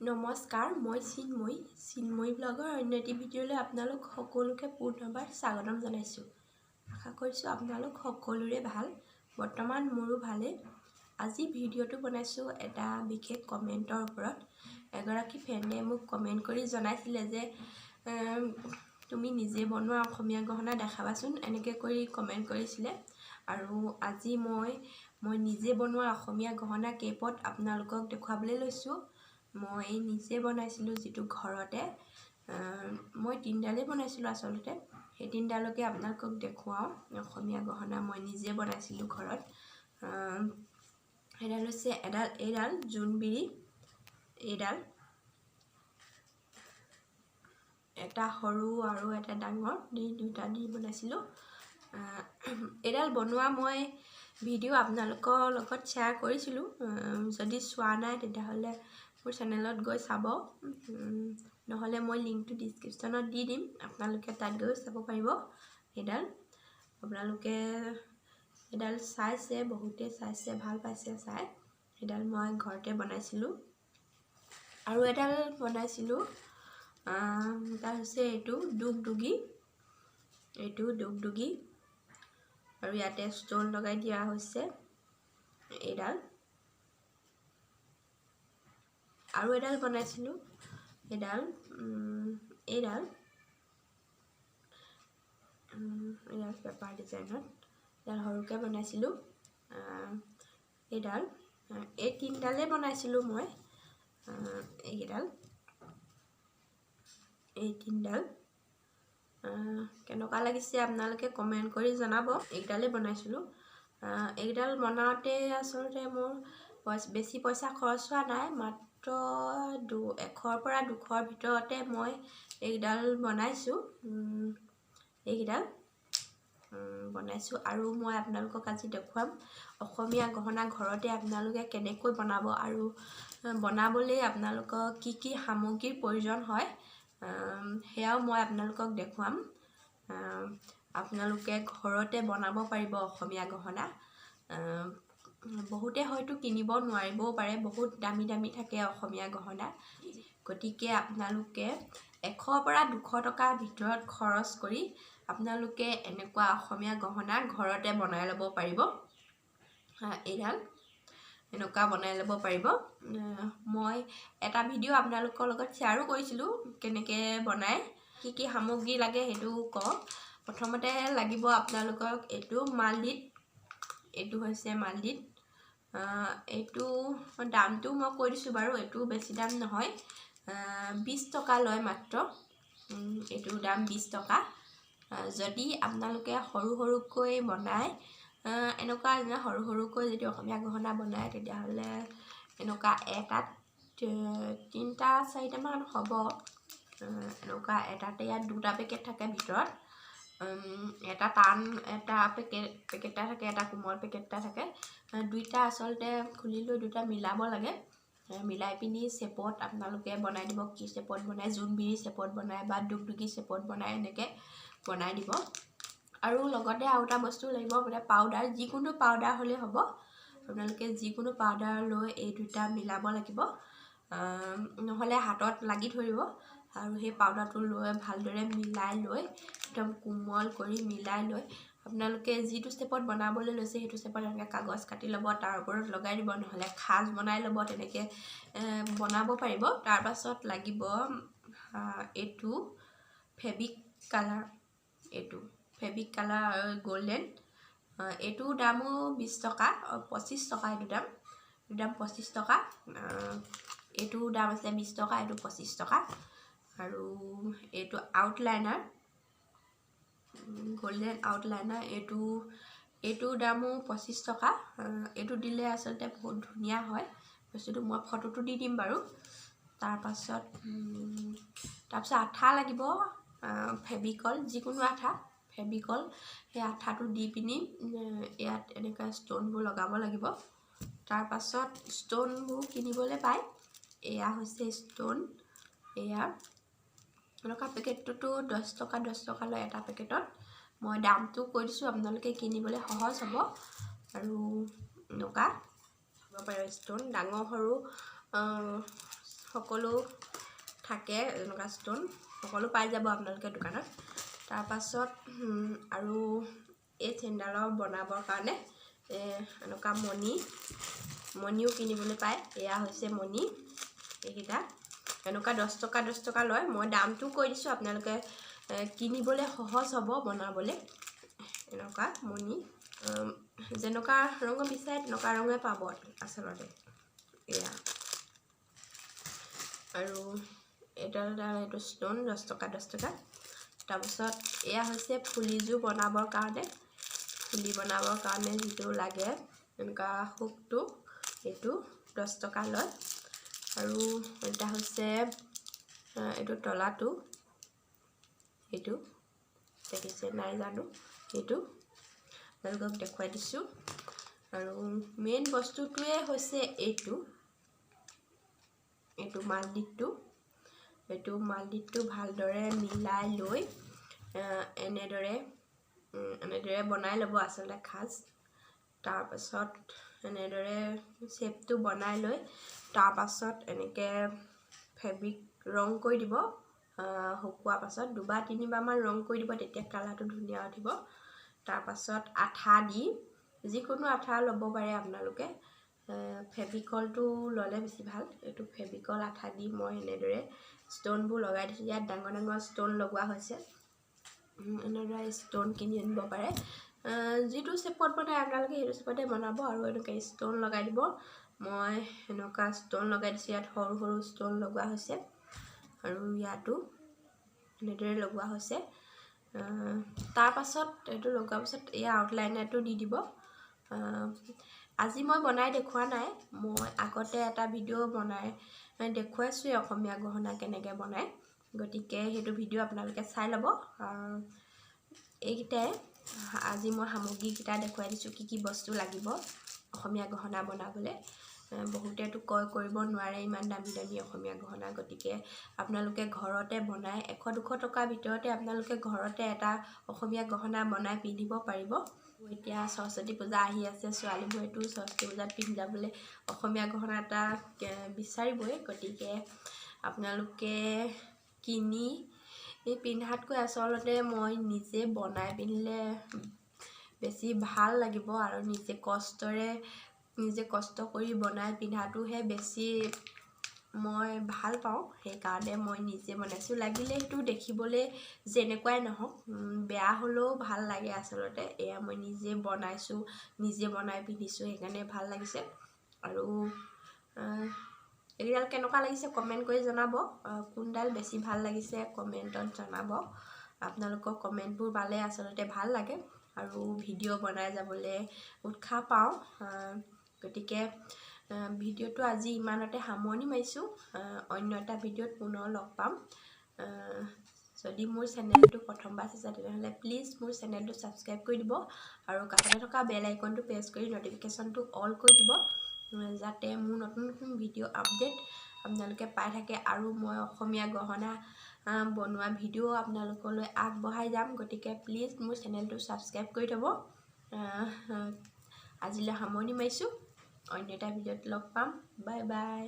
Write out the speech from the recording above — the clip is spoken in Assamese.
নমস্কাৰ, মই চিন্ময়ী ব্লগৰ অন্য এটি ভিডিঅ'লৈ আপোনালোক সকলোকে পুনৰবাৰ স্বাগতম জনাইছোঁ। আশা কৰিছোঁ আপোনালোক সকলোৰে ভাল। বৰ্তমান মোৰো ভালেই। আজি ভিডিঅ'টো বনাইছোঁ এটা বিশেষ কমেণ্টৰ ওপৰত। এগৰাকী ফ্ৰেণ্ডে মোক কমেণ্ট কৰি জনাইছিলে যে তুমি নিজে বনোৱা অসমীয়া গহনা দেখাবাচোন, এনেকৈ কৰি কমেণ্ট কৰিছিলে। আৰু আজি মই নিজে বনোৱা অসমীয়া গহনা কেইপদ আপোনালোকক দেখুৱাবলৈ লৈছোঁ। মই নিজে বনাইছিলোঁ, যিটো ঘৰতে মই তিনিডালেই বনাইছিলোঁ। আচলতে সেই তিনিডালকে আপোনালোকক দেখুৱাওঁ। অসমীয়া গহনা মই নিজে বনাইছিলোঁ ঘৰত। সেইডাল হৈছে এইডাল জোনবিৰি, এইডাল এটা সৰু আৰু এটা ডাঙৰ দুটা দি বনাইছিলোঁ। এইডাল বনোৱা মই ভিডিঅ' আপোনালোকৰ লগত শ্বেয়াৰ কৰিছিলোঁ। যদি চোৱা নাই তেতিয়াহ'লে মোৰ চেনেলত গৈ চাব, নহ'লে মই লিংকটো ডিছক্ৰিপশ্যনত দি দিম, আপোনালোকে তাত গৈ চাব পাৰিব। আপোনালোকে এইডাল চাইছে, বহুতেই চাইছে, ভাল পাইছে চাই। সেইডাল মই ঘৰতে বনাইছিলোঁ। আৰু এডাল বনাইছিলোঁ, তাৰ হৈছে এইটো দুগদুগী, আৰু ইয়াতে ষ্ট'ন লগাই দিয়া হৈছে। এইডাল আৰু এডাল বনাইছিলোঁ, এইডাল পেপাৰ ডিজাইনত, এডাল সৰুকৈ বনাইছিলোঁ। এই তিনিডালেই বনাইছিলোঁ মই। এই তিনিডাল কেনেকুৱা লাগিছে আপোনালোকে কমেণ্ট কৰি জনাব। এইডালেই বনাইছিলোঁ। এইডাল বনাওঁতে আচলতে মোৰ বেছি পইচা খৰচ হোৱা নাই। মাত্ৰ 100ৰ পৰা 200ৰ ভিতৰতে মই এইডাল বনাইছোঁ। আৰু মই আপোনালোকক আজি দেখুৱাম অসমীয়া গহনা ঘৰতে আপোনালোকে কেনেকৈ বনাব, আৰু বনাবলৈ আপোনালোকক কি কি সামগ্ৰীৰ প্ৰয়োজন হয় সেয়াও মই আপোনালোকক দেখুৱাম। আপোনালোকে ঘৰতে বনাব পাৰিব অসমীয়া গহনা। বহুতে হয়তো কিনিব নোৱাৰিবও পাৰে, বহুত দামী থাকে অসমীয়া গহনা। গতিকে আপোনালোকে 100ৰ পৰা 200 টকাৰ ভিতৰত খৰচ কৰি আপোনালোকে এনেকুৱা অসমীয়া গহনা ঘৰতে বনাই ল'ব পাৰিব। এইডাল এনেকুৱা বনাই ল'ব পাৰিব। মই এটা ভিডিঅ' আপোনালোকৰ লগত শ্বেয়াৰো কৰিছিলোঁ, কেনেকৈ বনায়, কি কি সামগ্ৰী লাগে সেইটো কওঁ। প্ৰথমতে লাগিব আপোনালোকক এইটো মালডিত। এইটো হৈছে মালডিত। এইটো দামটো মই কৈ দিছোঁ বাৰু, এইটো বেছি দাম নহয়, 20 টকা লয় মাত্ৰ। এইটোৰ দাম 20 টকা। যদি আপোনালোকে সৰুকৈ বনায়, এনেকুৱা সৰুকৈ যদি অসমীয়া গহনা বনায়, তেতিয়াহ'লে এনেকুৱা এটাত 3-4টামান হ'ব। এনেকুৱা এটাতে ইয়াত 2টা পেকেট থাকে ভিতৰত। এটা টান পেকেট এটা থাকে, এটা কোমল পেকেট এটা থাকে। দুইটা আচলতে খুলি লৈ দুটা মিলাব লাগে। মিলাই পিনি চেপত আপোনালোকে বনাই দিব। কি চেপত বনায়, জোনবিৰি চেপত বনায় বা দুগদুগী চেপত বনায়, এনেকৈ বনাই দিব। আৰু লগতে আৰু এটা বস্তু লাগিব, মানে পাউডাৰ, যিকোনো পাউডাৰ হ'লেই হ'ব। আপোনালোকে যিকোনো পাউডাৰ লৈ এই দুটা মিলাব লাগিব, নহ'লে হাতত লাগি ধৰিব। আৰু সেই পাউডাৰটো লৈ ভালদৰে মিলাই লৈ, একদম কোমল কৰি মিলাই লৈ, আপোনালোকে যিটো ষ্টেপত বনাবলৈ লৈছে সেইটো ষ্টেপত এনেকৈ কাগজ কাটি ল'ব, তাৰ ওপৰত লগাই দিব, নহ'লে খাজ বনাই ল'ব, তেনেকৈ বনাব পাৰিব। তাৰপাছত লাগিব এইটো ফেব্ৰিক কালাৰ, গল্ডেন। এইটোৰ দামো 20 টকা, 25 টকা। এইটোৰ দাম 25 টকা। এইটোৰ দাম আছে 20 টকা, এইটো 25 টকা। আৰু এইটো আউটলাইনাৰ, গল্ডেন আউটলাইনাৰ, এইটোৰ দামো 25 টকা। এইটো দিলে আচলতে বহুত ধুনীয়া হয় বস্তুটো, মই ফটোটো দি দিম বাৰু। তাৰপাছত আঠা লাগিব, ফেব্ৰিকল, যিকোনো আঠা, ফেব্ৰিকল। সেই আঠাটো দি পিনি ইয়াত এনেকুৱা ষ্ট'নবোৰ লগাব লাগিব। তাৰপাছত ষ্ট'নবোৰ কিনিবলৈ পায়। এয়া হৈছে ষ্ট'ন। এনেকুৱা পেকেটটোতো 10 টকা লয় এটা পেকেটত। মই দামটো কৈ দিছোঁ, আপোনালোকে কিনিবলৈ সহজ হ'ব। আৰু এনেকুৱা হ'ব পাৰে ষ্ট'ন, ডাঙৰ সৰু সকলো থাকে এনেকুৱা ষ্টন সকলো পাই যাব আপোনালোকে দোকানত তাৰ পাছত আৰু এই চেণ্ডালৰ বনাবৰ কাৰণে এনেকুৱা মণিও কিনিবলৈ পায় এয়া হৈছে মণি এইকেইটা এনেকুৱা 10 টকা লয় মই দামটো কৈ দিছোঁ আপোনালোকে কিনিবলৈ সহজ হ'ব বনাবলৈ এনেকুৱা মণি যেনেকুৱা ৰঙৰ বিচাৰে তেনেকুৱা ৰঙে পাব আচলতে এয়া আৰু এইটো ষ্টন 10 টকা তাৰপিছত এয়া হৈছে ফুলিযোৰ বনাবৰ কাৰণে যিটো লাগে এনেকুৱা হুকটো এইটো 10 টকা লয় আৰু এটা হৈছে এইটো তলাটো এইটো দেখিছে নাই জানো এইটো আপোনালোকক দেখুৱাই দিছোঁ আৰু মেইন বস্তুটোৱে হৈছে এইটো মালদিটো ভালদৰে মিলাই লৈ এনেদৰে বনাই ল'ব আচলতে খাজ তাৰপাছত এনেদৰে শেপটো বনাই লৈ তাৰপাছত এনেকৈ ফেব্ৰিক ৰং কৰি দিব শুকোৱাৰ পাছত 2 বা 3 বাৰমান ৰং কৰি দিব তেতিয়া কালাৰটো ধুনীয়া উঠিব তাৰপাছত আঠা দি যিকোনো আঠা ল'ব পাৰে আপোনালোকে ফেব্ৰিকলটো ল'লে বেছি ভাল এইটো ফেব্ৰিকল আঠা দি মই এনেদৰে ষ্টনবোৰ লগাই দিছোঁ ইয়াত ডাঙৰ ষ্টন লগোৱা হৈছে এনেদৰে ষ্টন কিনি আনিব পাৰে যিটো শেপত বনায় আপোনালোকে সেইটো শেপতে বনাব আৰু এনেকৈ ষ্টন লগাই দিব মই এনেকুৱা ষ্টন লগাই দিছোঁ ইয়াত সৰু ষ্টন লগোৱা হৈছে আৰু ইয়াতো এনেদৰে লগোৱা হৈছে তাৰ পাছত এইটো লগোৱাৰ পাছত এয়া আউটলাইনাৰটো দি দিব আজি মই বনাই দেখুওৱা নাই মই আগতে এটা ভিডিঅ' বনাই দেখুৱাইছোঁ অসমীয়া গহনা কেনেকৈ বনায় গতিকে সেইটো ভিডিঅ' আপোনালোকে চাই ল'ব এইকেইটাই আজি মই সামগ্ৰীকেইটা দেখুৱাই দিছোঁ কি বস্তু লাগিব অসমীয়া গহনা বনাবলৈ বহুতেতো কৰিব নোৱাৰে ইমান দামী অসমীয়া গহনা গতিকে আপোনালোকে ঘৰতে বনাই 100-200 টকাৰ ভিতৰতে আপোনালোকে ঘৰতে এটা অসমীয়া গহনা বনাই পিন্ধিব পাৰিব এতিয়া সৰস্বতী পূজা আহি আছে ছোৱালীবোৰেতো সৰস্বতী পূজাত পিন্ধাবলৈ অসমীয়া গহনা এটা বিচাৰিবই গতিকে আপোনালোকে কিনি পিন্ধাতকৈ আচলতে মই নিজে বনাই পিন্ধিলে বেছি ভাল লাগিব আৰু নিজে কষ্ট কৰি বনাই পিন্ধাটোহে বেছি মই ভাল পাওঁ সেইকাৰণে মই নিজে বনাইছোঁ লাগিলে সেইটো দেখিবলৈ যেনেকুৱাই নহওক বেয়া হ'লেও ভাল লাগে আচলতে এয়া মই নিজে বনাইছোঁ নিজে বনাই পিন্ধিছোঁ সেইকাৰণে ভাল লাগিছে আৰু এইডাল কেনেকুৱা লাগিছে কমেণ্ট কৰি জনাব কোনডাল বেছি ভাল লাগিছে কমেণ্টত জনাব আপোনালোকৰ কমেণ্টবোৰ পালে আচলতে ভাল লাগে আৰু ভিডিঅ' বনাই যাবলৈ উৎসাহ পাওঁ গতিকে ভিডিঅ'টো আজি ইমানতে সামৰণি মাৰিছোঁ অন্য এটা ভিডিঅ'ত পুনৰ লগ পাম যদি মোৰ চেনেলটো প্ৰথমবাৰ চাইছে তেনেহ'লে প্লিজ মোৰ চেনেলটো ছাবস্ক্ৰাইব কৰি দিব আৰু কাষতে থকা বেল আইকনটো প্ৰেছ কৰি ন'টিফিকেশ্যনটো অল কৰি দিব যাতে মোৰ নতুন ভিডিঅ' আপডেট আপোনালোকে পাই থাকে আৰু মই অসমীয়া গহনা বনোৱা ভিডিঅ' আপোনালোকলৈ আগবঢ়াই যাম গতিকে প্লিজ মোৰ চেনেলটো ছাবস্ক্ৰাইব কৰি থ'ব আজিলৈ সামৰণি মাৰিছোঁ অন্য এটা ভিডিঅ'ত লগ পাম বাই বাই